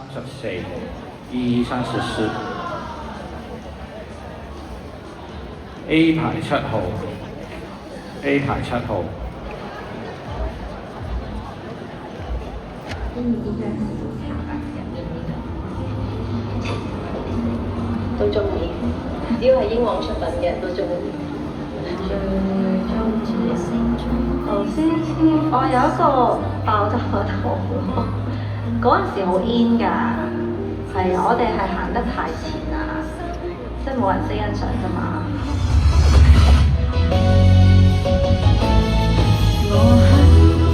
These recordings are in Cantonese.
E34，E34，A 排7號，A 排7號。都中意，只要係英皇出品嘅都中意。最中意頭先我有一個爆炸頭咯，嗰陣時好 in 㗎，係我哋係行得太前啊，即係冇人識欣賞啫嘛。我很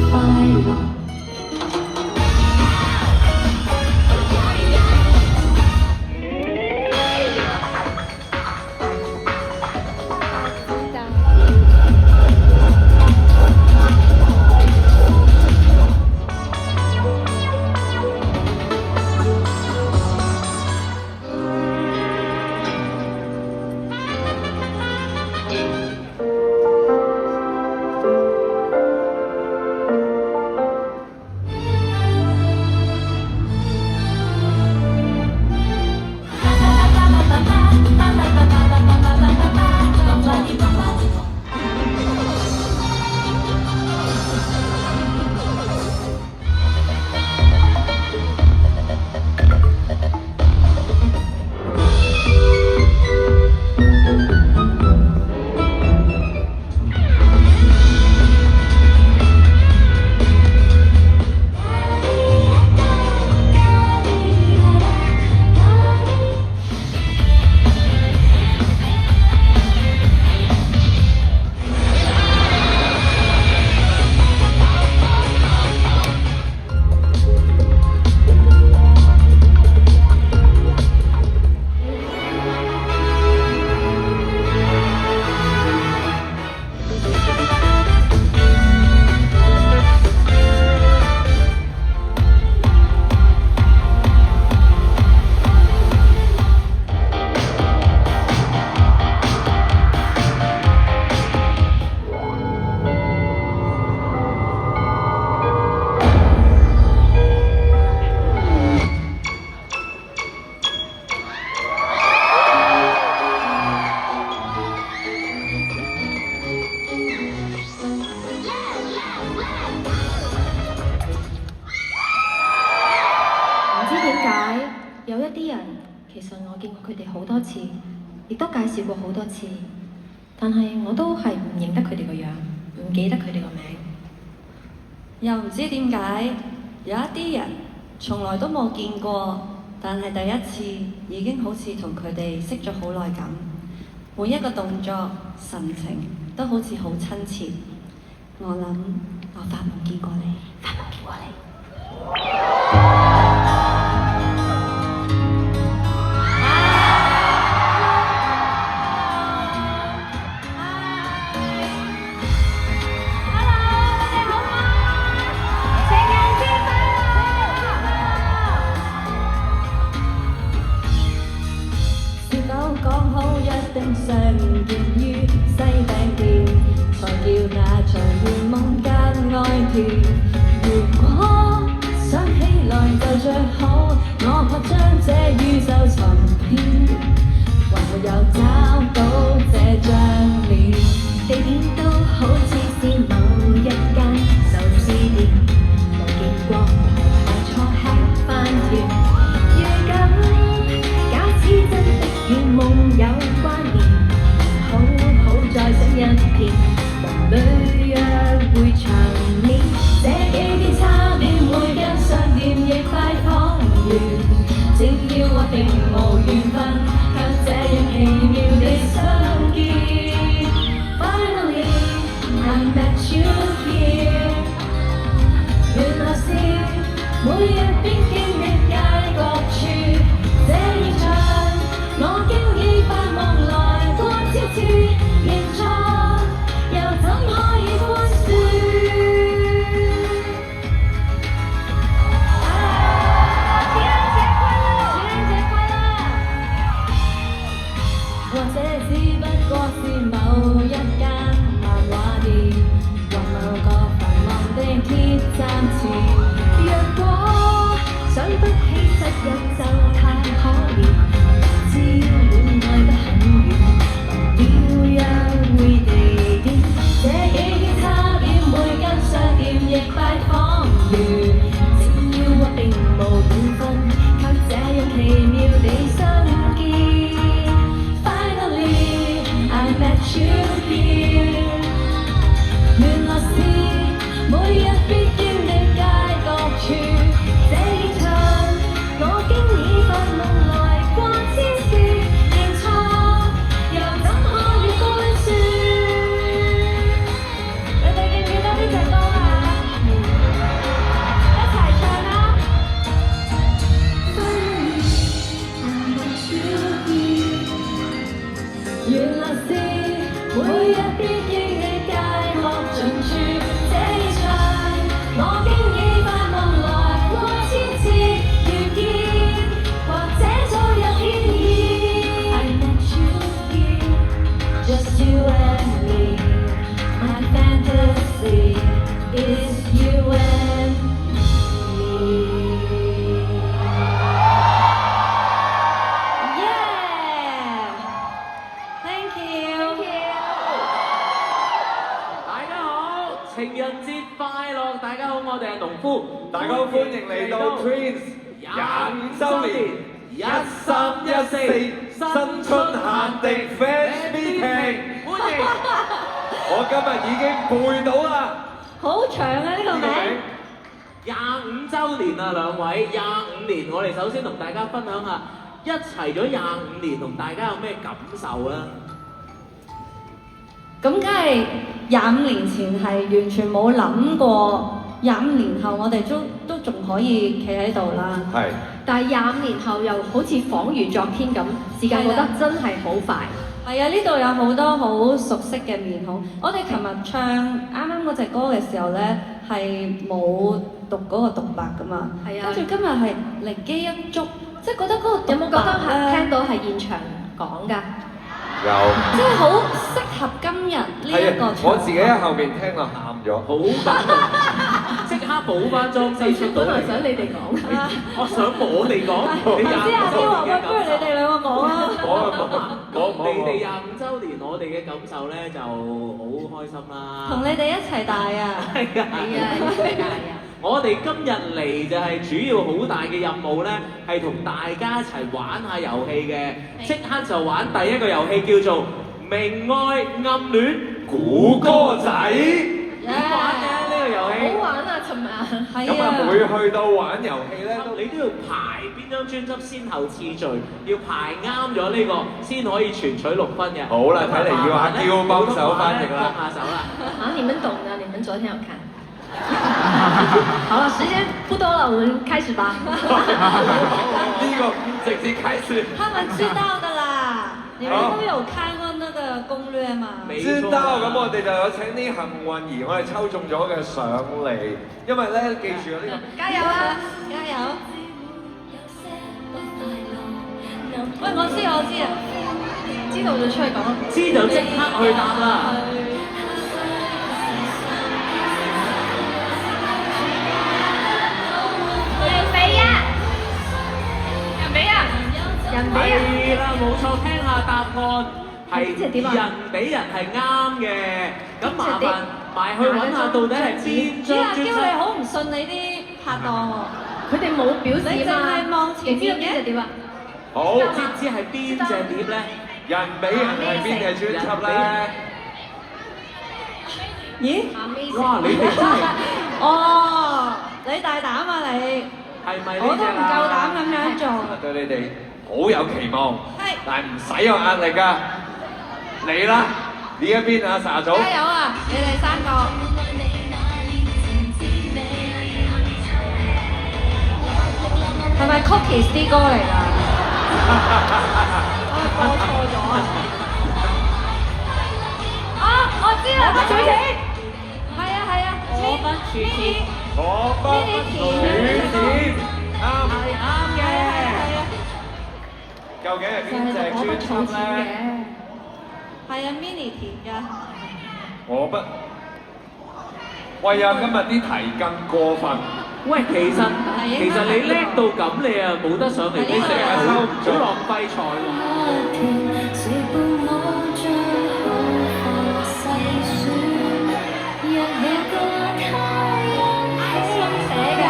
快樂。有一啲人其實我見過佢哋好多次，亦都介紹過好多次，但係我都係唔認得佢哋個樣，唔記得佢哋個名。又唔知點解有一啲人從來都冇見過，但係第一次已經好似同佢哋識咗好耐咁，每一個動作、神情都好似好親切。我諗我發夢見過你，發夢見過你。相見於西餅店，才叫那場願夢間愛團。如果想起來就最好，我怕將這宇宙尋遍，還沒有找到這張臉。地點都好似是某一間壽司店，沒見過排錯吃飯團。預感假使真的與夢有關聯，再醒一片，夢裏約會場面，這幾天差點會跟上電亦快訪完，正要話並無緣分，卻這樣奇妙地相見。Finally I met you here， 原來是每日必經歷街角處，這一場我經已發夢來過超次。又怎可以寬恕？情人節快樂！情人節快樂！日就太可憐，知戀愛不很遠，忘了約會地點，這幾天差點會跟上店亦拜訪完，只要我並無緣分，卻這樣奇妙地相見。Finally I met you here， 原來是每日必經的街角處，這一場我經已發夢來過千次，認錯又怎可以寬恕？你哋記唔記得呢隻歌啊？一齊唱啦！Finally I met you here， 原來是每日必經的街角盡處，這一場我經已發夢來過千次，遇見或者早有天意。I met you here, just you and me. My fantasy is you and me. Yeah, thank you. 大家好，情人節快樂！大家好，我哋係農夫，大家好，歡迎嚟到 Twins 25週年1314新春限定 Fans Meeting，歡迎！我今日已經背到啦。好長啊呢個名。 25週年啊，兩位25年，我哋首先同大家分享下一齊咗25年，同大家有咩感受啊？咁梗係25年前係完全冇諗過，25年後我哋都仲可以企喺度啦。係，但係25年後又好似恍如昨天咁，時間過得真係好快。係啊，呢度有好多好熟悉嘅面孔。我哋琴日唱啱啱嗰隻歌嘅時候咧，係冇讀嗰個獨白噶嘛。係啊跟住今日係靈機一觸，即係覺得嗰個有冇覺得係聽到到係現場講㗎？有。即係好適合今日呢一個場合。我自己喺後邊聽到喊咗。好感動，即刻補翻裝飾出到嚟。本來想你哋講，我想我哋講，你頭先阿25蕭話喂，週年嘅不如你哋兩個講啊。我你哋25週年，我哋嘅感受咧就好開心啦。同你哋一齊大啊！係啊，係啊，一齊大啊！我哋今日嚟就係主要好大嘅任務咧，係同大家一齊玩下遊戲嘅。即刻就玩第一個遊戲叫做明愛暗戀估歌仔。點玩嘅呢個遊戲？好玩啊！尋日係咁啊，啊，每去到玩遊戲咧，你都要排邊張專輯先後次序，要排啱咗呢個先可以全取6分嘅。好啦，睇嚟要阿嬌幫手翻譯啦。幫下手啦。啊，你們懂的，你們昨天有看。好了，時間不多了，我們開始吧。呢個直接開始。他們知道的啦，你們都有看過那個攻略嘛？知道，咁我哋就有請啲幸運兒，我哋抽中咗嘅上嚟，因為咧記住呢個。加油啊！加油！喂，我知啊，知道就出去講。知就即刻去答啦。人俾人，係啦，冇錯，聽下答案係邊隻碟啊人俾人係啱嘅。咁麻煩埋去揾下到底係邊咦，阿嬌你張專輯。好唔信你啲拍檔喎？佢哋冇表示你淨係望前你知道面嘅邊隻碟啊？好，知唔知係邊隻碟咧？人比人係邊隻專輯咧？咦？哇！你哋真係哦，你大膽啊你！係咪呢我都唔隻啊？夠膽咁樣做。對你哋好有期望，係但係唔使有壓力㗎。嚟啦，呢一邊啊，Sa組。加油啊！你哋3個。係咪 Cookies 啲歌嚟㗎？我播錯咗啊！啊，我知啦，主持。係啊，我不處甜，我不處甜，啱。係啱嘅。究竟係邊隻專輯咧？係啊，Mini 填㗎。我不。喂啊！今日啲題更過分。喂，其實你叻到咁，你啊冇得上嚟，你成日收唔咗，浪費才華。是伴我最後放細選，若有個他人心寫嘅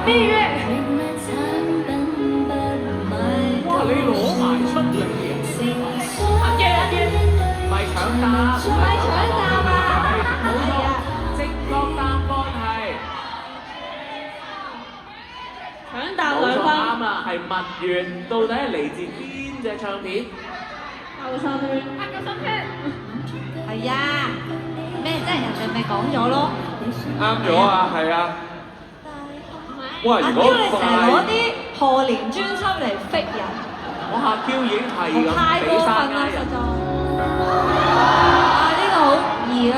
蜜月。哇！你攞埋出嚟咪搶答，咪搶答啊！冇錯，正確答案係搶答冇錯2分。啱啊，係蜜月，到底係嚟自邊隻唱片？救生圈。救生圈。係啊。咩啫？人哋咪講咗咯。啱咗啊，係啊。哇！如果阿嬌你成日攞啲賀年專輯嚟逼人，我阿嬌已經係咁太過分俾山啦，人實。在。呢個好易啦。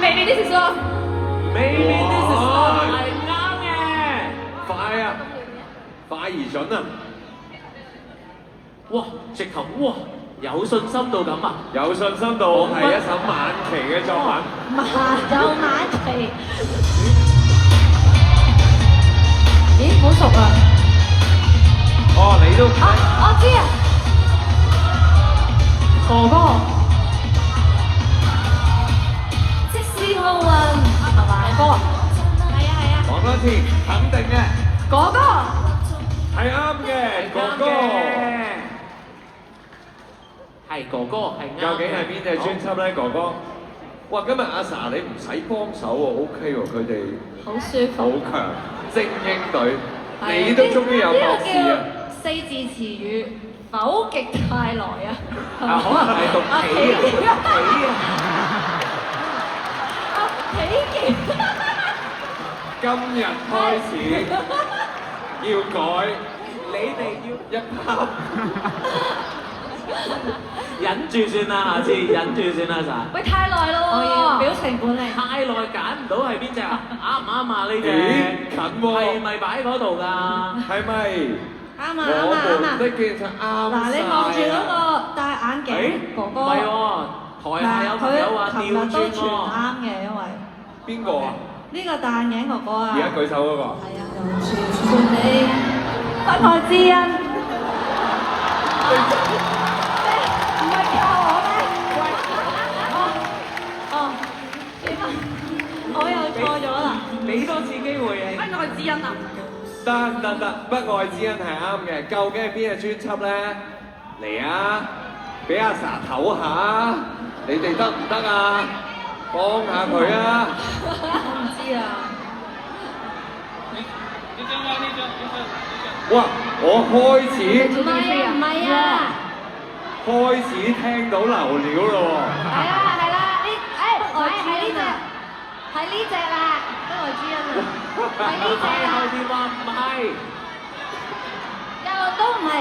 Maybe this is love。Maybe this is love 係啱嘅。快啊！快而準啊！哇！直頭哇！有信心到咁啊！有信心到係一首晚期嘅作品。晚期。咦，好熟啊！哦，你都我知啊，哥哥。即使奧運係嘛？哥哥。係啊。講多次，肯定嘅，哥哥。係啱嘅，哥哥。係哥哥係啱嘅。究竟係邊隻專輯咧，哥哥？哇！今日阿 Sa 你唔使幫手喎，OK 喎，佢哋好舒好服。強，精英隊，你都終於有博士啊！呢個叫4字詞語，否極泰來啊！可能係讀棋啊，喜極。今日開始要改，你哋要一拍忍住算啦，下次忍住算啦，Sa。喂，太耐咯喎！表情管理。太耐揀唔到係邊隻啊？啱唔啱啊？呢隻咦近喎係咪擺嗰度㗎？係咪？啱啊我們的啱啊！記就啱嗱，你望住嗰個戴眼鏡哥哥。唔係喎，台下有朋友話佢琴日調轉都全喎。啱嘅，因為邊個啊？呢個戴眼鏡哥哥啊。而家舉手嗰個。係啊，傳你不愛之恩。唔係靠我咩？哦，我又錯咗啦。俾多次機會你。不愛之恩啊！得，不愛之恩係啱嘅。究竟係邊隻專輯咧？嚟啊！俾阿 Sa 唞下，你哋得唔得啊？幫下佢啊！我唔知啊。哇！我開始唔係啊！開始聽到流料咯喎！係啦，係呢隻，係呢隻啦，不愛之恩啊，係呢隻後啊，邊話唔係。又都唔係，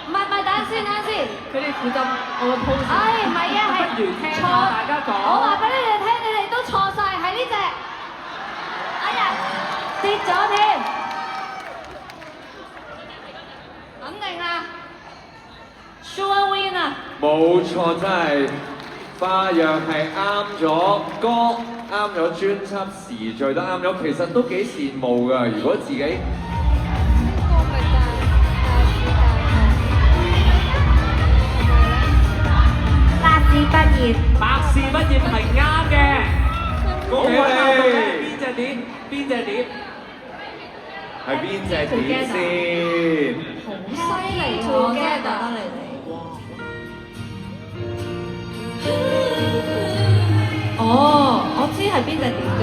唔係，等先，佢哋負責我嘅 pose。唔係啊，係不如聽下錯，大家講我話俾你哋聽，你哋都錯晒，係呢隻。哎呀，跌咗添，肯定啦，sure win 啊！冇錯，真係花樣係啱咗歌，啱咗專輯時序都啱咗，其實都幾羨慕㗎。如果自己百事不厭係啱嘅。恭喜你！邊隻碟？邊隻碟？係邊隻碟先？好犀利啊！我真係覺得你哋。哦，我知係邊隻碟㗎。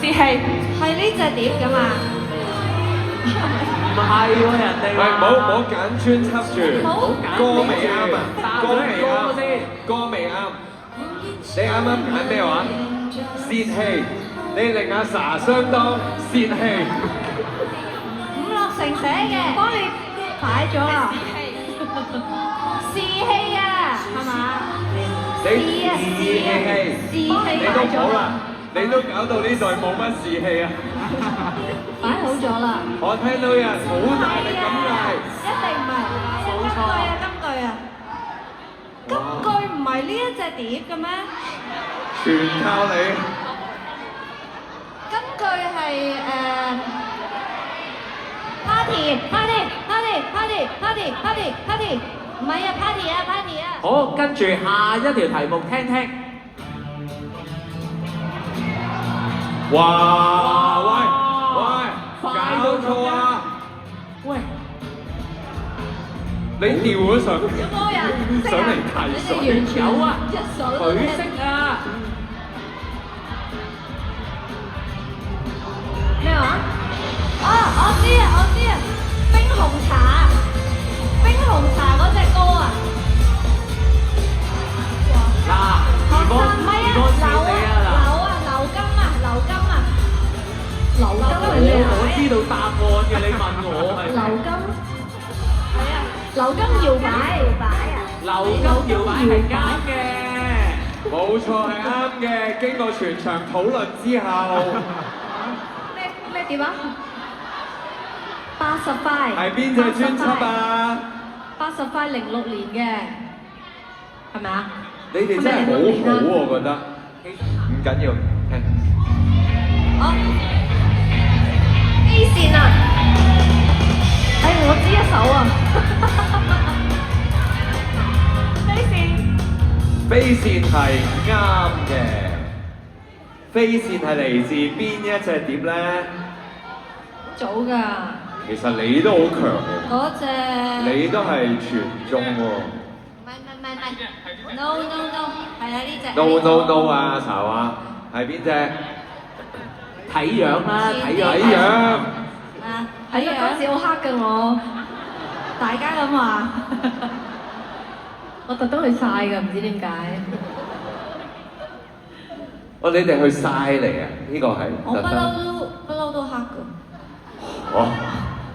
節氣係呢隻碟㗎嘛？唔係喎，人哋喂，唔好揀專輯住，歌未啱啊，歌未啱，歌未啱。你啱啱揀咩話？泄氣，你令阿 Sa 相當泄氣。伍樂城寫嘅，幫你擺咗啦。士氣啊，係嘛？你士氣，士氣你都好啦，你都搞到呢度冇乜士氣啊！擺好咗啦。我聽到有人好大力咁一定唔係。冇錯金句啊！金句唔係係呢一隻碟嘅咩？全靠你。根據係party，唔係啊 party 啊。好，跟住下一條題目聽聽。哇！喂，快搞錯啊！喂，你調咗上有冇人識上嚟啊？提水，你哋完全有啊一首都佢聽識啊！咩話？哦，我知啊，冰紅茶嗰隻歌啊！嗱，學如果生唔係啊，如果笑你啊劉金係咩啊？我知道答案嘅，你問我係劉金係啊，劉金搖擺啊！劉金搖擺係啱嘅。冇錯係啱嘅。經過全場討論之後，咩碟啊？80塊係邊隻專輯啊？ ？80塊06年嘅，係咪啊？你哋真係好好我覺得。唔緊要，聽。哦，A 線啊！我知一首啊。A 線。飛線係啱嘅。飛線係嚟自邊一隻碟咧？早㗎。其實你都好強喎。嗰隻。你都係全中喎。唔係 ，no，係啊呢隻。 No 啊，查話係邊隻？睇樣啦，睇樣。睇樣。啊，係啊，嗰時好黑㗎我，大家咁話，我特登去曬㗎，唔知點解。哦，你哋去晒嚟啊？呢個係我特登。不嬲都黑㗎。哦。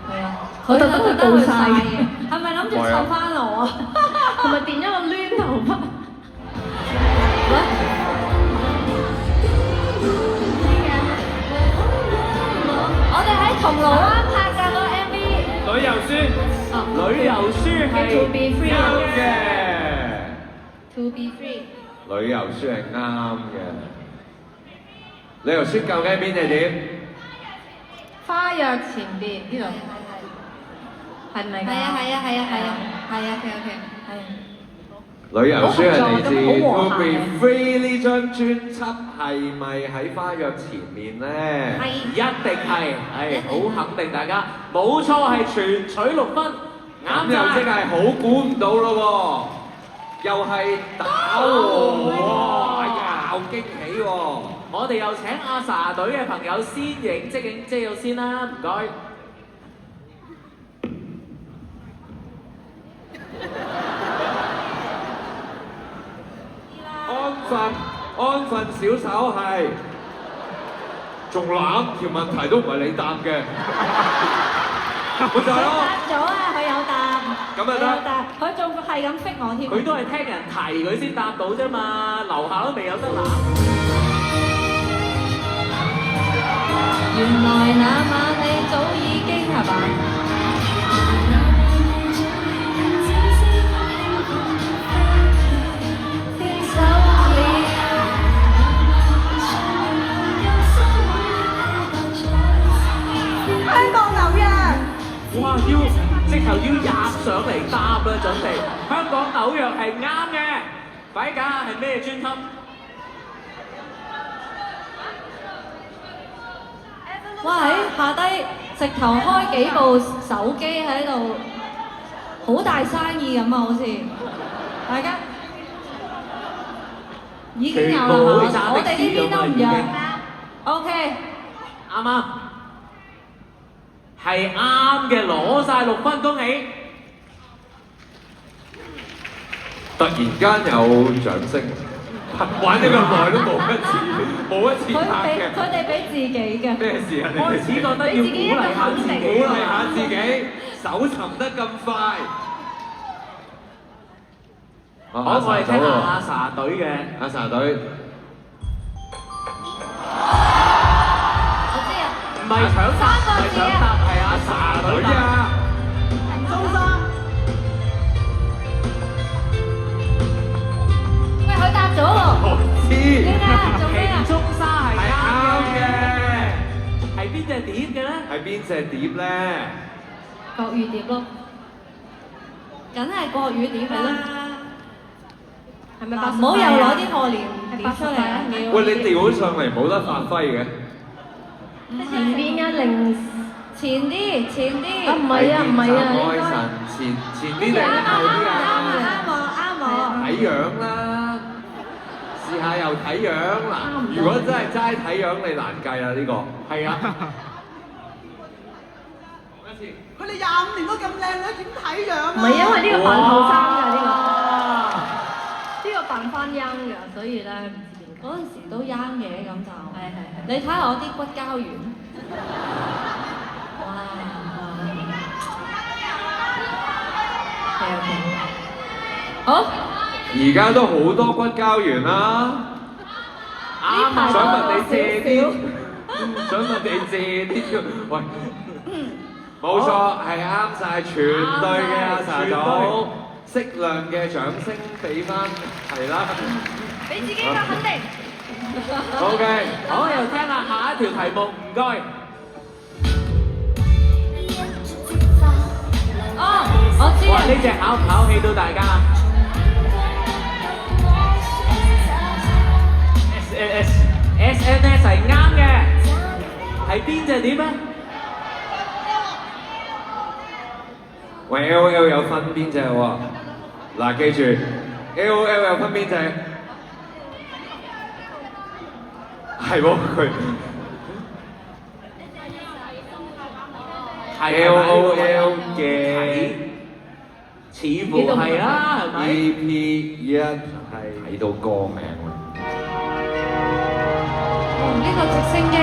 係啊，佢特登去報曬嘅，係咪諗住湊翻我啊？係咪電咗個攣頭髮？我哋喺銅鑼灣拍㗎個 MV。旅遊書。旅遊書係 To be free 啱嘅。To be free。旅遊書係啱嘅。旅遊書究竟係邊隻碟？花約前邊呢度。係咪㗎？係啊 OK，係啊。旅遊書係嚟自好 To 和諧 Be Free 呢張專輯，係咪喺花約前面咧？係。一定係，係好肯定大家，冇錯係全取6分，啱咁又即晒。係好估唔到咯喎，又係打和喎，好驚喜喎！我哋又請阿 sa 隊嘅朋友先影即影先啦，唔該。安分小手係，仲攬條問題都唔係你答嘅，咪就係咯。答咗啊，佢有答。咁咪得佢有答，佢仲係咁逼我添。佢都係聽人提佢先答到啫嘛，樓下都未有得攬。原來那晚你早已經係嘛？香港紐約。哇！直頭要入上嚟答啦，準備。香港紐約係啱嘅，快啲揀下係咩專輯？哇！喺下低直頭開幾部手機喺度，好大生意咁啊！好似大家已經有啦，全部好似揸我的士哋呢邊都唔咁啦已經讓。OK，啱啊！係啱嘅，攞晒6分，恭喜！突然間有掌聲，玩咗咁耐都冇一次拍嘅。佢哋俾自己嘅。咩事啊？你開始覺得要鼓勵下自己，鼓勵下自己，搜尋得咁快。好，我哋聽下阿 sa 隊嘅。阿 sa 隊。我知啊。唔係搶答，唔係搶答，係阿 sa 隊啊！中心。邊隻碟嘅咧？係邊隻碟咧？國語碟咯，梗係國語碟啦。係咪嗱唔好又攞啲賀年碟出嚟啊！喂，你調咗上嚟冇得發揮嘅。前邊啊，零前啲，前啲。啊唔係啊唔係啊，愛神前啲定後啲啊？啱我。睇樣啦，試下又睇樣嗱。如果真係齋睇樣，你難計啦呢個。係啊。講一次。佢哋25年都咁靚女，點睇樣啊？唔係因為呢個扮後生㗎呢哇！個，呢個扮翻 young 㗎，所以咧唔知點解。嗰陣時都啱嘅，咁就。係。你睇下我啲骨膠原。哇！好。而家都好多骨膠原啦。啱啊！想問你借啲，想問你借啲，喂，冇錯，係啱晒，全隊嘅阿 Sa 組，適量嘅掌聲俾翻，係啦。俾自己一個肯定。 OK，好，又聽下下一條題目，唔該。哦，我知哇！啊。呢隻考唔考氣到大家？SNS 係啱嘅，係邊隻碟咧？喂，LOL 有分邊隻喎？嗱，記住 ，LOL 有分邊隻？係喎，佢係 LOL 嘅，似乎係啦，係咪？ EP1係睇到歌名喎。呢個直升機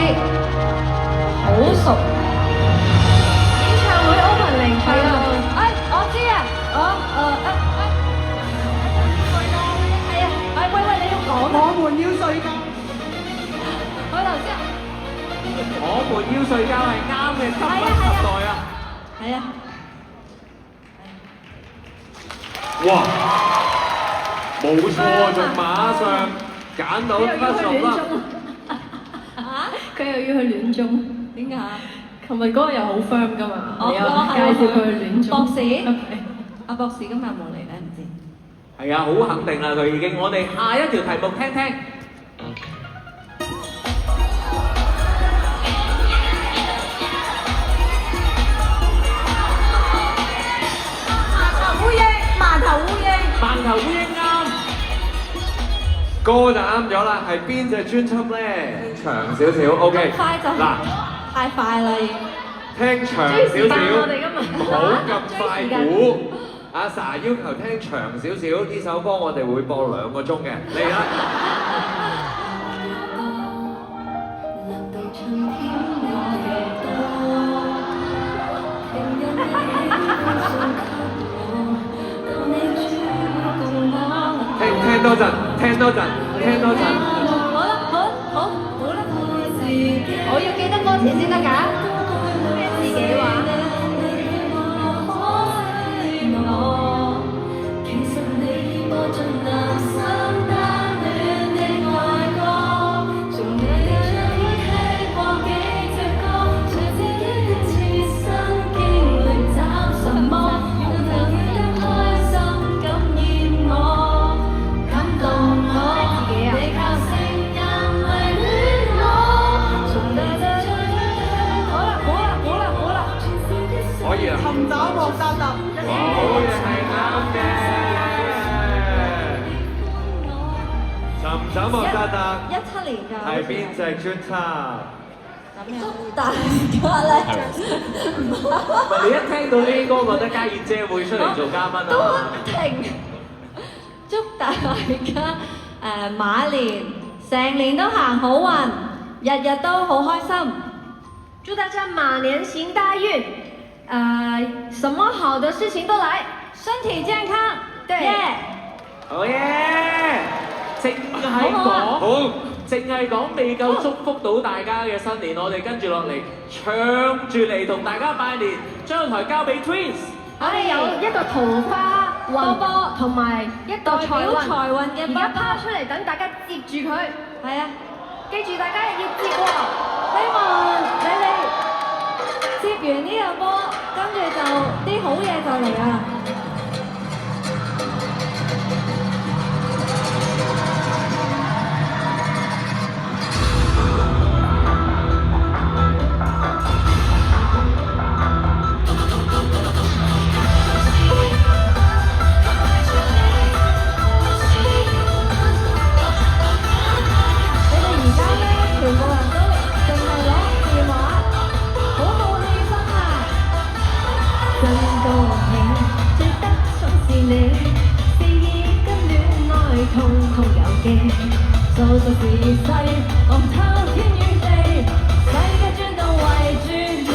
好熟，演唱會 opening 係啊！哎，我知啊，係啊，哎喂，你要講啊！我們要睡覺。我頭先我們要睡覺係啱嘅，急不及待啊！係啊，哇！冇錯，仲馬上揀到不熟啦。佢又要去戀綜，點解？琴日嗰個又好 firm 㗎嘛，哦你有介紹佢去戀綜。博士，阿博士今日有冇嚟咧？唔知。係啊，好肯定啦，佢已經。我哋下一條題目聽聽。饅頭烏蠅。饅頭烏蠅啱。歌就啱咗啦，係邊隻專輯咧？長少少，OK。快就嗱，太快啦！聽長少少，唔好咁快估。阿 Sa 要求聽長少少，呢首歌我哋會播2個鐘嘅，嚟啦！聽多陣，聽多陣，聽多陣。好啦，好啦，我要記得歌詞先得㗎。自己話。可以啦。尋找莫扎特。好嘢，係啱嘅。尋找莫扎特17年㗎。係邊隻專輯？祝大家咧，你一聽到呢啲歌，覺得家燕姐會出嚟做嘉賓都啊？一定。祝大家馬年成年都行好運，日日都好開心。祝大家馬年行大運，什麼好的事情都來，身體健康。對。好嘢！淨係講，好。淨係講未夠祝福到大家嘅新年，我哋跟住落嚟唱住嚟同大家拜年，將台交俾 Twins。我哋有一個桃花運同埋一個財代表財運運嘅而家拋出嚟，等大家接住佢。係啊，記住大家要接喎，希望你哋完呢個波，跟住就啲好嘢就嚟啦。數數時勢，望透天與地，世界轉動圍住你。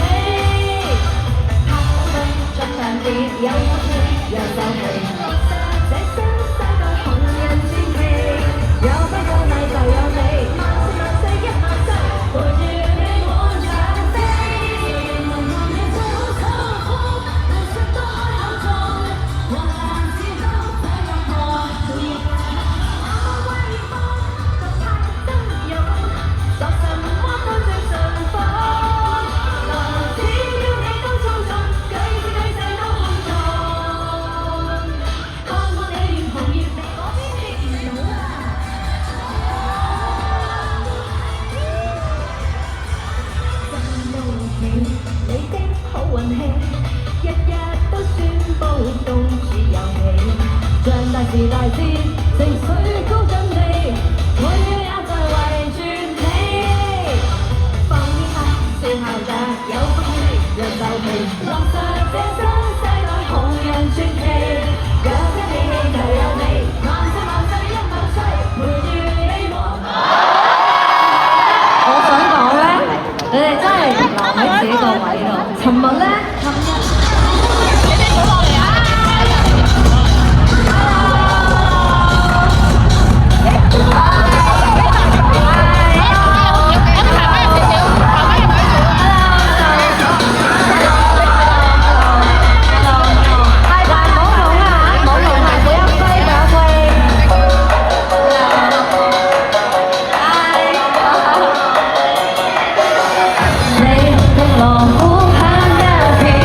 拍分作上別有氣，讓手氣落實這新世代紅人傳奇。有不過你就有你，萬事萬世一萬世，陪住你滿場飛。誰人能讓你最好守護，藝術都開口做，還是都這樣過。作什麼都最順風，只要你都操縱，舉止舉世都看重。看看你亂紅葉，你嗰邊跌唔到啊！真高興你的好運氣，日日都宣佈公主有喜，像大時大節，情緒高漲地，每秒也在圍住。笑校長有福氣，讓就皮落實這新世代紅人傳奇。有一氣氣就有你，萬世萬世一萬世，陪住你和我想講咧，你哋真係留喺自己個位度。尋日咧，你哋數落嚟啊！你的鑼鼓響一片。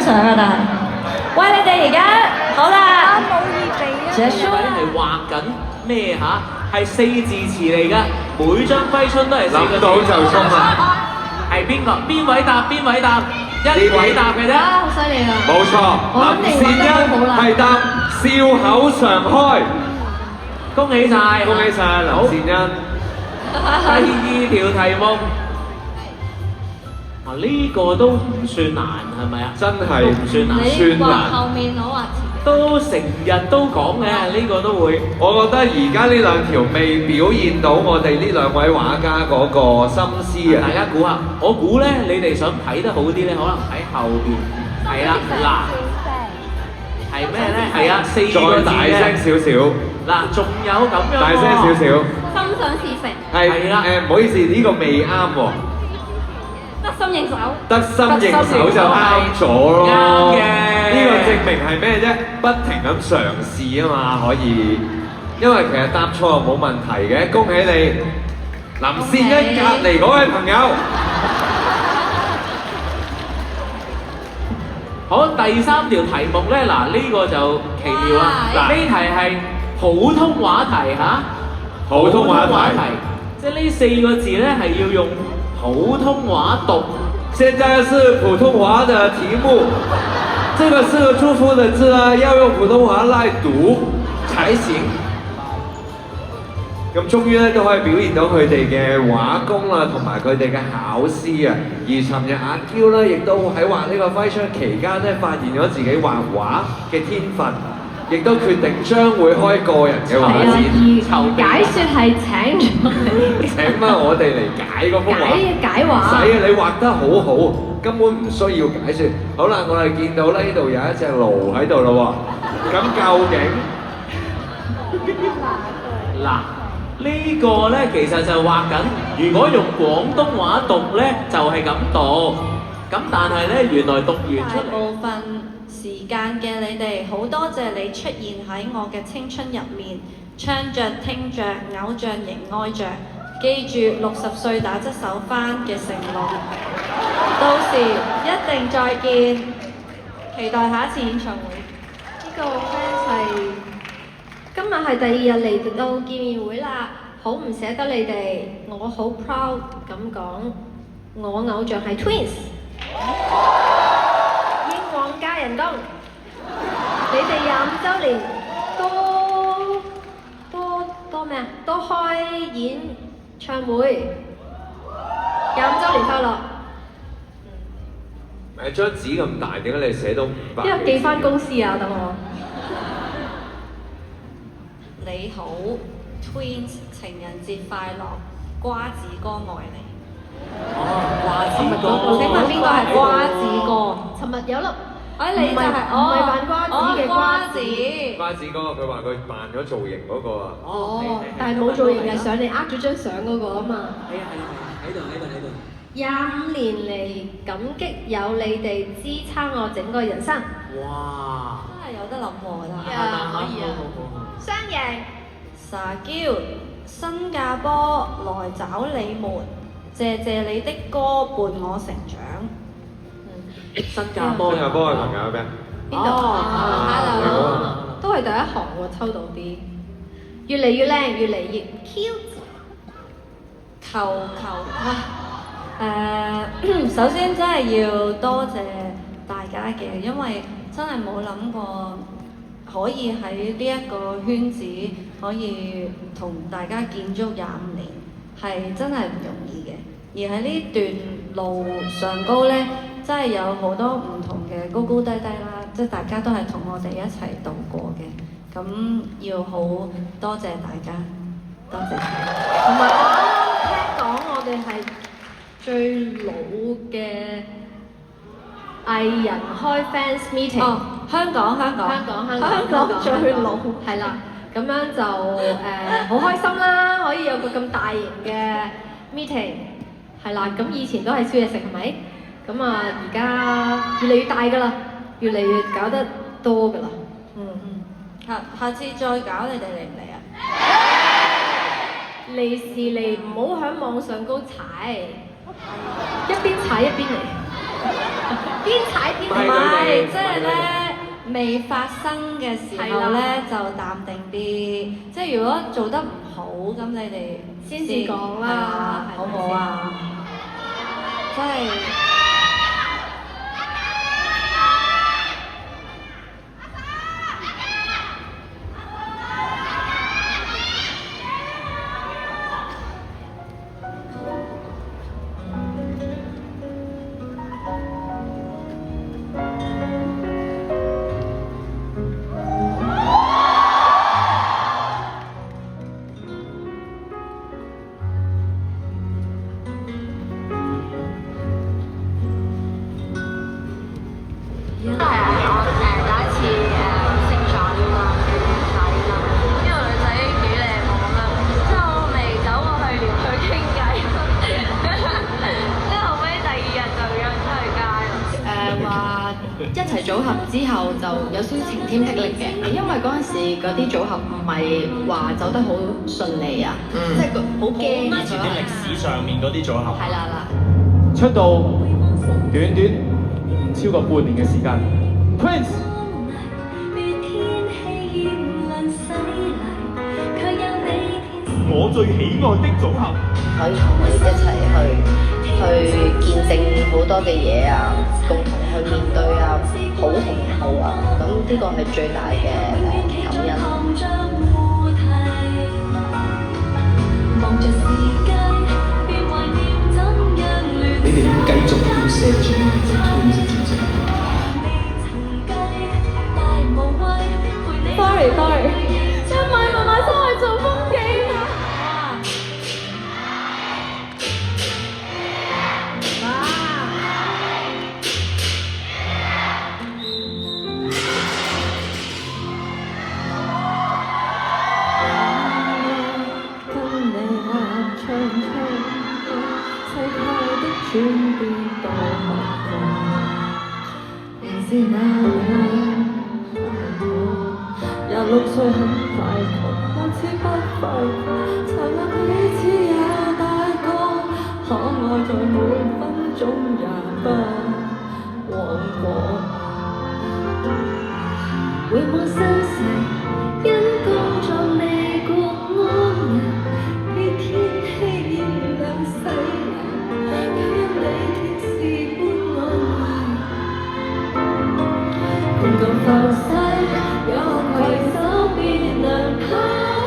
賞啊，但係，喂，你哋而家好啦，結束啦。係畫緊咩嚇？係四字詞嚟㗎，每張揮春都係四個字。諗到就衝啊！係邊個？邊位答？邊位答？一位答嘅啫。啊，好犀利啊！冇錯，林善恩係答笑口常開，恭喜晒！恭喜晒林善恩。第二條題目，啊呢個都唔算難係咪啊？真係都唔算難，你畫難後面我畫前。都成日都講嘅，呢個都會。我覺得而家呢兩條未表現到我哋呢兩位畫家嗰個心思啊！大家估下，我估咧，你哋想睇得好啲咧，可能喺後邊。係啦，嗱，係咩咧？係啊，四個字再大聲少少，嗱，仲有咁樣喎。大聲少少。心想事成，係啦唔好意思，呢個未啱喎。得心應手。得心應手就啱咗咯。啱嘅。呢個證明係咩啫？不停咁嘗試啊嘛，可以。因為其實答錯又冇問題嘅，恭喜你，林善恩隔離嗰位朋友。好，第三條題目咧，嗱呢個就奇妙啦。嗱呢題係普通話題嚇，普通話題即係呢四個字咧係要用普通話讀。現在是普通話的題目，這個是個祝福的字啊，要用普通話來讀才行。咁終於咧都可以表現到佢哋嘅畫功啦，同埋佢哋嘅巧思啊。而尋日阿嬌咧，亦都喺畫呢個揮春期間咧，發現咗自己畫畫嘅天分，亦都決定將會開個人嘅畫展。解説係請咗你請翻我哋嚟解嗰幅畫。解畫。唔使啊，你畫得好好，根本唔需要解説。好啦，我哋見到咧呢度有一隻驢喺度咯喎，咁究竟嗱。呢個咧其實就畫緊，如果用廣東話讀咧就係咁讀，咁但係咧原來讀完出大部分時間嘅你哋，好多謝你出現喺我嘅青春入面，唱着聽着，偶像仍愛着，記住60歲打側手翻嘅承諾，到時一定再見，期待下一次演唱會。呢個 fans 係今日係第二日嚟到見面會啦，好唔捨得你哋，我好 proud 咁講，我偶像係 Twins， 英皇加人工，你哋25週年多咩啊？多開演唱會，25週年快樂！誒張紙咁大，點解你寫到500？因為寄翻公司啊，等我。你好 ，Twins 情人節快樂，瓜子哥愛你。瓜子哥。請問邊個係瓜子哥？尋日有粒，你就係唔係扮瓜子嘅瓜子。瓜子哥佢話佢扮咗造型嗰個啊。但係冇造型嘅相，你呃咗張相嗰個啊嘛。係啊，喺度。 25年嚟感激有你哋支撐我整個人生。哇！真係有得諗喎，真係。可以啊。雙贏。撒嬌，新加坡來找你們，謝謝你的歌伴我成長。新加坡嘅朋友咩？邊度？Hello，都係第一行喎，抽到啲。越嚟越靚，越嚟越 cute。求首先真係要多謝大家嘅，因為真係冇諗過可以喺呢一個圈子可以同大家建築25年，係真係唔容易嘅。而喺呢段路上高呢，真係有好多唔同嘅高高低低啦，即係大家都係同我哋一齊度過嘅。咁要好多謝大家，多謝。同埋我聽講我哋係最老嘅藝人開 fans meeting。哦，香港最老係啦，咁樣就好開心啦，可以有個咁大型嘅 meeting 係啦。咁以前都係燒嘢食係咪？咁啊而家越嚟越大㗎啦，越嚟越搞得多㗎啦。下次再搞你哋嚟唔嚟啊？利是嚟，唔好喺網上高踩。一邊踩一邊嚟，邊踩邊嚟。唔係，即係咧未發生嘅時候咧就淡定啲，即係如果做得唔好咁你哋先至講啦，好唔好啊？即係。一齊組合之後就有少少晴天霹靂嘅，因為嗰陣時嗰啲組合唔係話走得好順利啊，即係好驚嘅。以前啲歷史上面嗰啲組合。係啦。出道短短唔超過半年嘅時間 ，Prince。我最喜愛的組合。可以同你一齊去見證好多嘅嘢啊，共同去面對啊，好同唔好啊，咁呢個係最大嘅感恩。你哋要繼續要錫住你哋隻 Twins 知唔知？Sorry，因為媽媽收去做風景啊！跟你合唱世界的轉變多麼快，仍是那樣。26歲很快樂，看似不快樂，殘忍彼此也大個，可愛在每分鐘也不枉過。回望身世，因工作未過安逸，被天氣炎涼洗禮，卻因你天使般安慰，共同浮世。若攜手便能拋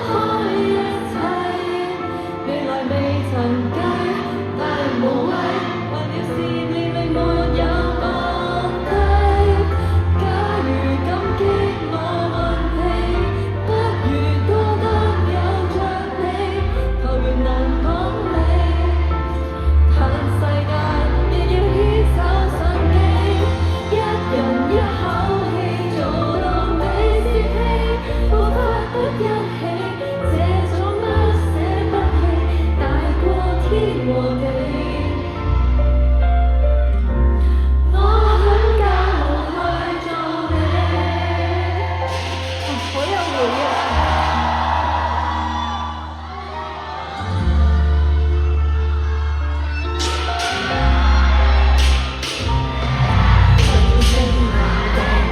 開一切，未來未曾計，但無謂，為了是你並沒有放低。假如感激我運氣，不如多得有着你，投緣難講理，但世界亦要牽手上機，一人一口氣做到。無法不一起，這種不捨不棄，大過天和地。我很驕傲去做你。好有回憶。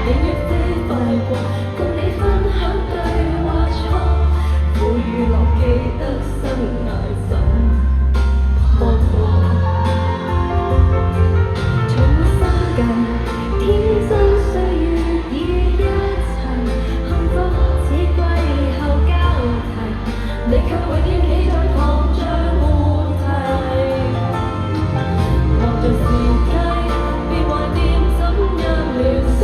永遠飛快過，共你分享對或錯，苦與樂記得生涯怎麼過。從心計，天真歲月已一齊，幸福只歸後交替，你卻永遠企在旁像活題。莫在時計，別懷念怎樣聯手。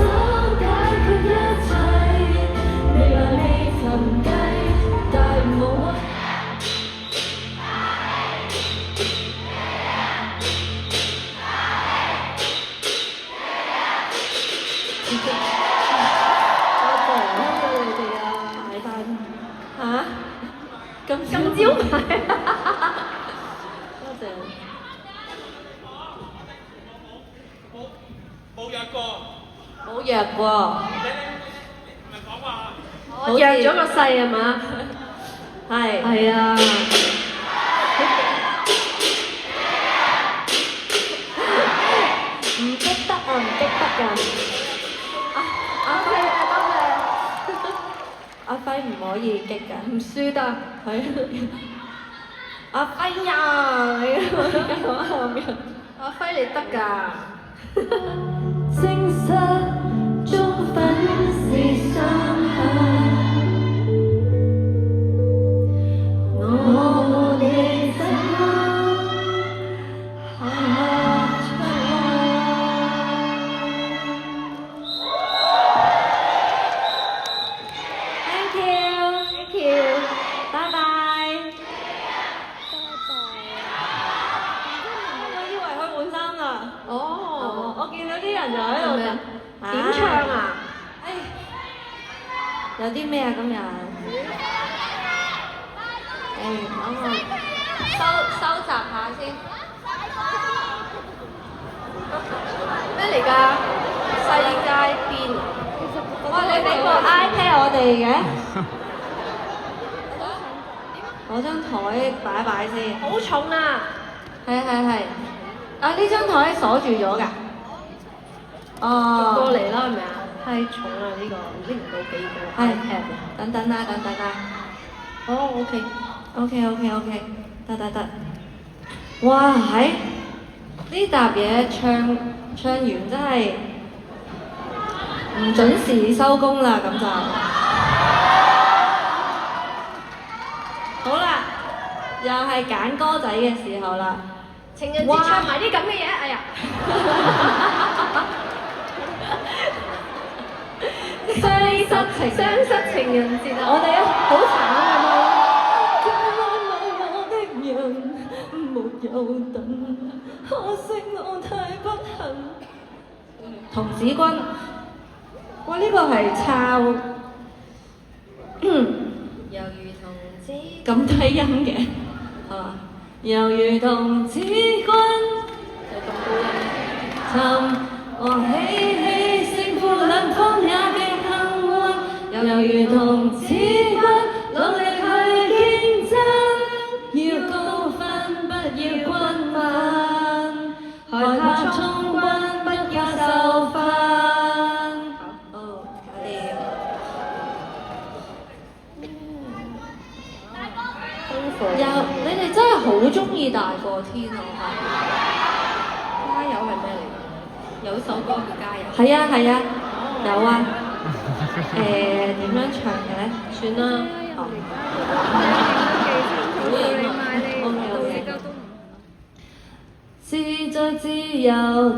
咁招牌，多謝。冇約過。冇約過。唔係講話。我約咗個勢係嘛？係啊。輝唔可以激㗎，唔輸得。係。阿輝呀，你我後面。阿輝你得㗎。證實中粉是傷痕。我哋怎看出？Thank you，Thank you，拜拜。我以為去換衫啦。哦，我見到啲人就喺度點唱啊？有啲咩啊今日？等我收集下先。咩嚟㗎？世界變。哇！你俾個 iPad 我哋嘅？我張台擺一擺先。好重啊！係。啊！呢張台鎖住咗㗎。哦。過嚟啦，係咪啊？太重啦呢個，拎唔到幾個 iPad 啊！等等啦。哦，OK。OK，得。哇，呢沓嘢唱完真係唔準時收工啦，咁就好啦，又係揀歌仔嘅時候啦。情人節唱埋啲咁嘅嘢，哎呀！雙失情人節啊！我哋好慘啊！可惜我太不幸。童子軍，哇！呢個係抄，猶如童子咁低音嘅，係嘛？猶如童子軍，有咁高音。尋和喜勝負兩方也極幸運，猶如童子軍，努力去競爭，要高分不要均分，害怕衝軍不要受訓。好，搞掂。你哋真係好中意大過天啊！加油係咩嚟㗎？有首歌叫加油。係啊，有啊。點樣唱嘅咧？算啦。自在自由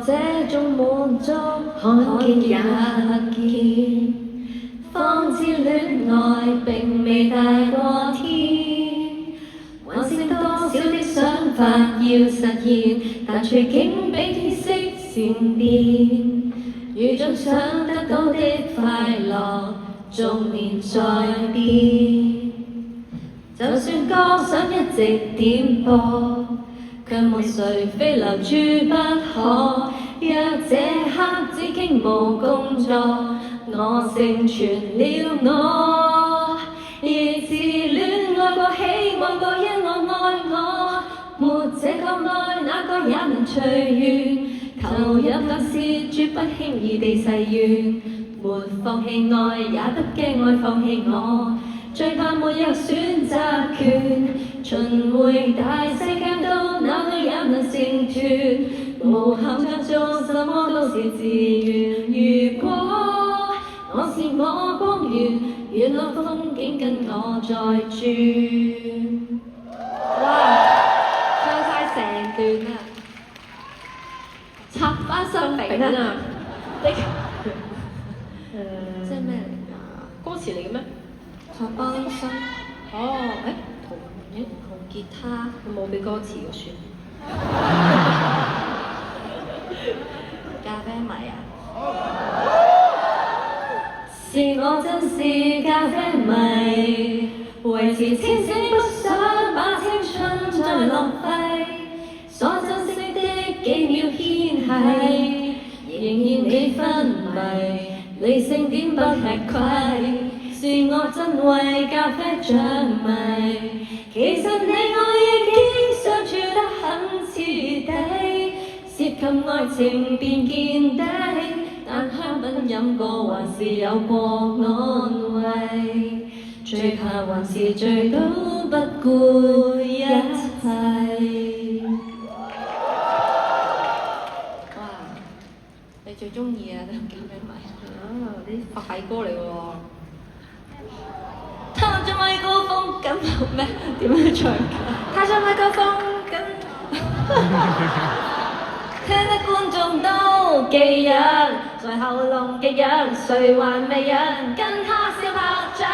這種滿足，看見也見，方知戀愛並未大過天，還剩多少的想法要實現，但處境比天色善變，如盡想得到的快樂，逐年在變，就算歌想一直點播，卻沒誰非留住不可。若這刻只傾無工作，我成全了我。而自戀愛過，希望過，因我愛我，沒這個愛，哪個也能隨緣。投入但是絕不輕易地誓願，沒放棄愛，也不驚愛放棄我。最怕沒有選擇權，巡迴大世界到哪裏也能成團，無限着做什麼都是自願。如果我是我光源，原來風景跟我在轉。哇！唱晒成段啊！插花生餅啊！即係咩嚟㗎？歌詞嚟嘅咩？插花生。哦，同吉他，佢冇俾歌詞嘅算。咖啡迷啊！是我真是咖啡迷，維持清醒不想把青春再浪費，所珍惜的幾秒牽繫，仍然未昏迷，理性點不吃虧。是我真為咖啡着迷，其實你我已經相處得很徹底，涉及愛情便見底，但香檳飲過還是有過安慰。最怕還是醉倒不顧一切。哇！你最中意啊？你叫咩名？啲快歌嚟喎。他將麥高峰咁咩？點樣唱？他將麥高峰咁，聽得觀眾都記憶，在喉嚨極癢，誰還未養？跟他笑拍掌，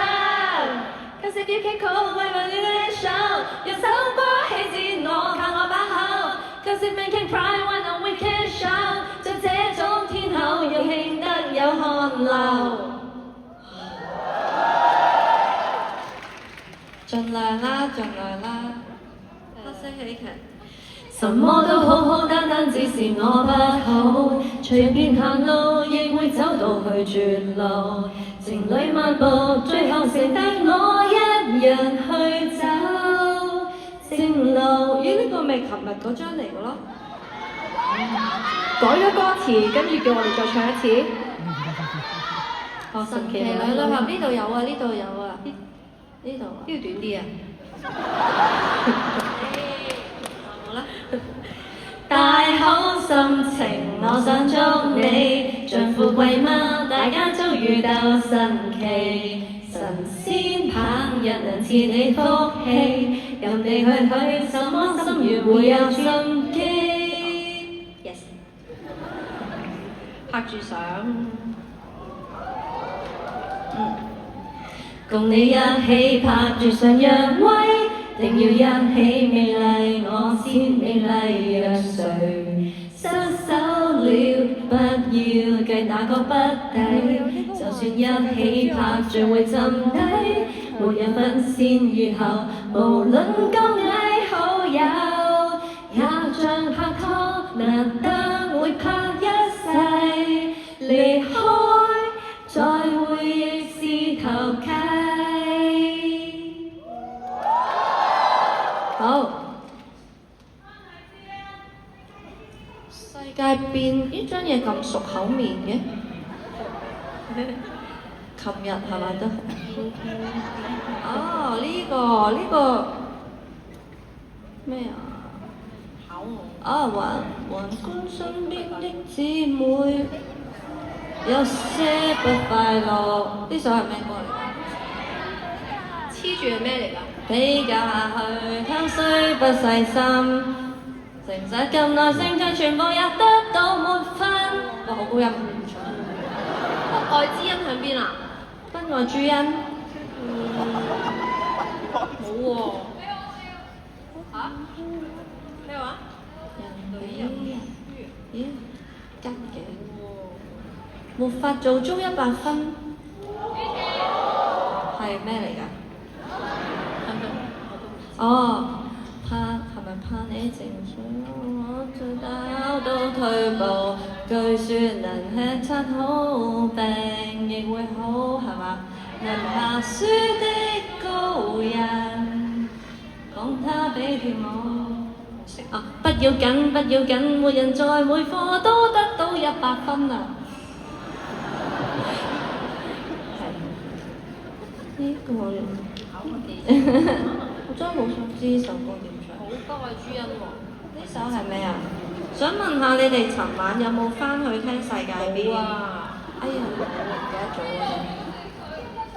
舊時標劇曲為為你的手，用手歌起自我，靠我把口。舊時 making pride when a weekend show， 像這種天后要慶得有汗流。盡量啦，盡量啦。黑色喜劇，什麼都好好，單單只是我不好。隨便行路亦會走到去絕路，情侶漫步，最後剩得我一人去走正路。咦？呢個咪琴日嗰張嚟嘅咯？改咗歌詞，跟住叫我哋再唱一次。神奇女旅俠呢度有啊，呢度有啊。呢度短啲啊！好啦，大好心情，我想祝你像富貴貓，大家遭遇鬥神奇。神仙棒日能賜你福氣，任你去，什麼心願會有進機。Yes， 拍住相。共你一起拍住上揚威，定要一起美麗，我先美麗若誰失手了，不要計哪個不抵，就算一起拍住會浸底，沒人分先與後，無論高矮好友，也像拍拖難得會拍一世，離開再會亦是投契。好，世界變呢張嘢咁熟口面嘅，琴日係咪都？哦，呢個咩啊？考我。啊，還觀身邊的姊妹，有些不快樂。呢首係咩歌嚟？黐住係咩嚟㗎？比較下去，貪衰不細心，誠實咁耐性卻全部也得到滿分。哇，好高音！愛之音喺邊啊？不愛朱茵。冇喎。嚇？咩話？咦？吉嘅。沒法做足100分。係咩嚟㗎？哦，係咪怕你情緒？我最打到退步，據說能吃七好病亦會好，係嘛？能下輸的高人，講他比跳舞。啊，不要緊，不要緊，沒人在每課都得到100分啊！呢個我真係好想知首歌點唱。好不愛朱茵喎。呢首係咩啊？想問下你哋尋晚有冇翻去聽世界盃？啊！哎呀，我唔記得咗啊！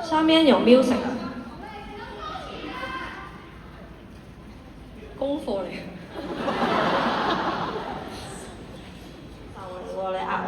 上面有 music 啊？功課嚟。就嚟喎，你呃我。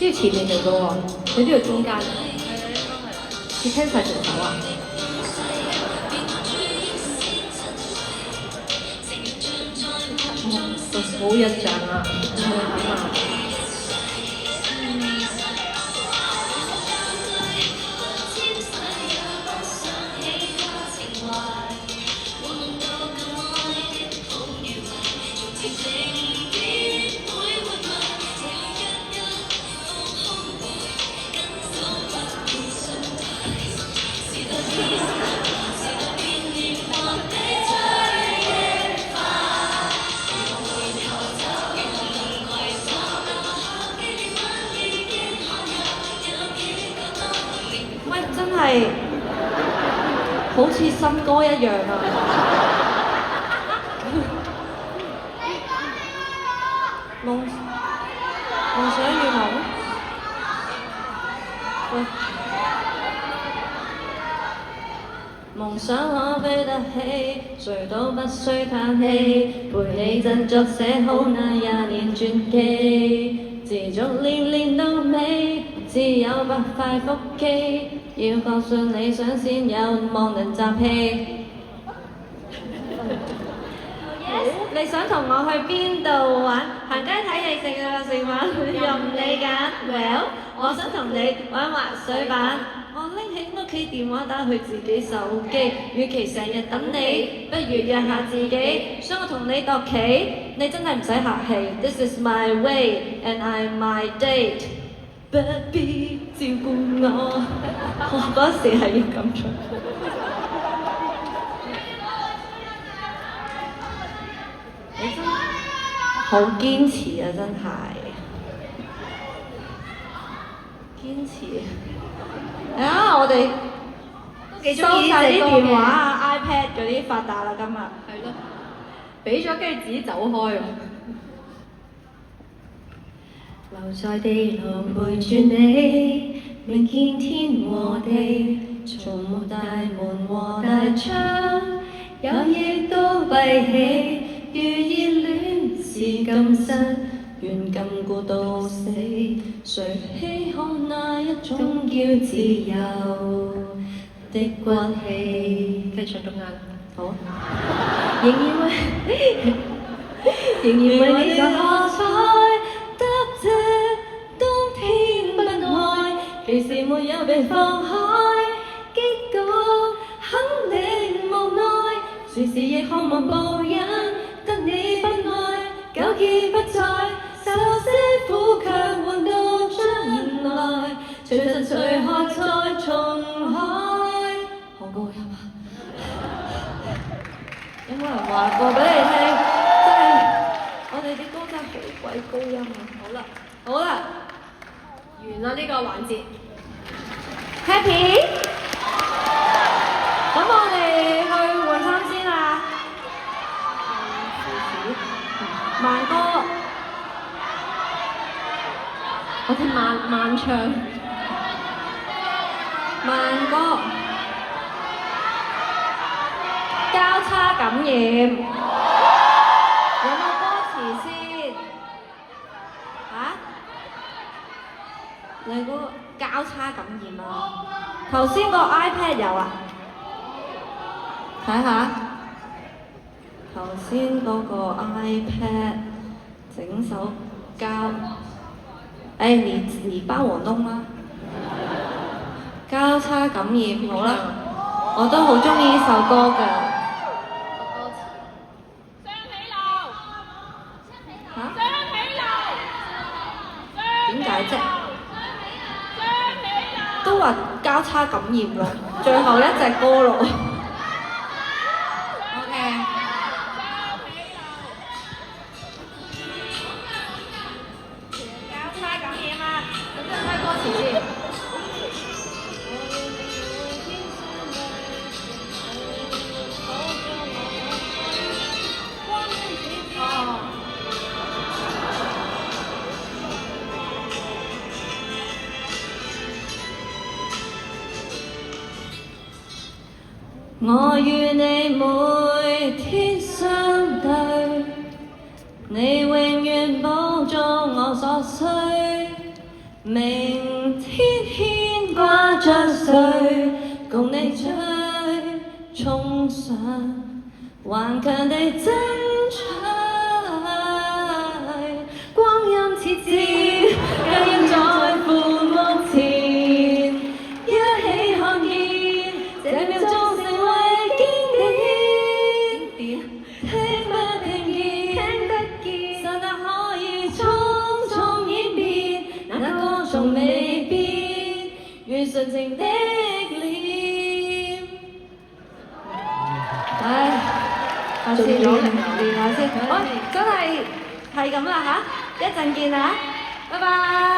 都要前面嚟嘅喎，你都要中間。要聽晒成首啊！冇印象啊！係好似新歌一樣啊！夢想與夢，喂，夢想可飛得起，誰都不需嘆氣，陪你振作寫好那20年傳奇，持續練到尾，只有8塊腹肌，要確信理想先有望能集氣。你想同我去邊度玩？行街睇戲食飯，任你揀。Well， 我想同你玩滑水板。我拎起屋企電話打去自己手機，與其成日等你，不如約下自己。想我同你度棋，你真係唔使客氣。This is my way and I'm my date。不必照顧我，我嗰時係要咁做。你真好堅持啊！真係堅持啊！我哋收晒啲電話啊、iPad 嗰啲發達啦，今日係咯，俾咗跟住自己走開喎。留在地牢陪住你，明見天和地，從沒大門和大窗，有夜都閉起。如熱戀是禁室，願禁錮到死，誰稀罕那一種叫自由的骨氣？繼續中間。好。仍然為你在喝彩，得這當天不愛，其實沒有被放開，結局肯定無奈，隨時亦渴望報恩。得你不愛，糾結不再，受些苦卻換到將來，隨神隨學再重開。好高音啊！有冇人話過俾你聽？真係我哋啲歌真係好鬼高音啊！好啦，完啦呢個環節。Happy。咁我哋去換衫先啦。慢歌，我聽慢唱。慢歌，交叉感染，有冇歌詞先？你嗰個交叉感染啊？頭先個 iPad 有啊？睇下。頭先嗰個 iPad 整手膠，你幫我弄啦。交叉感染，好啦，我都好中意呢首歌㗎。嚇？點解啫？都話交叉感染啦，最後一隻歌咯。我與你每天相對，你永遠補足我所需。明天牽掛着誰，共你追，衝上，頑強地爭取。光陰似箭，繼在父目前，一起看見這秒鐘。從未變，如純情的臉。下次練下先。真係咁啦嚇，一陣見啦，拜拜。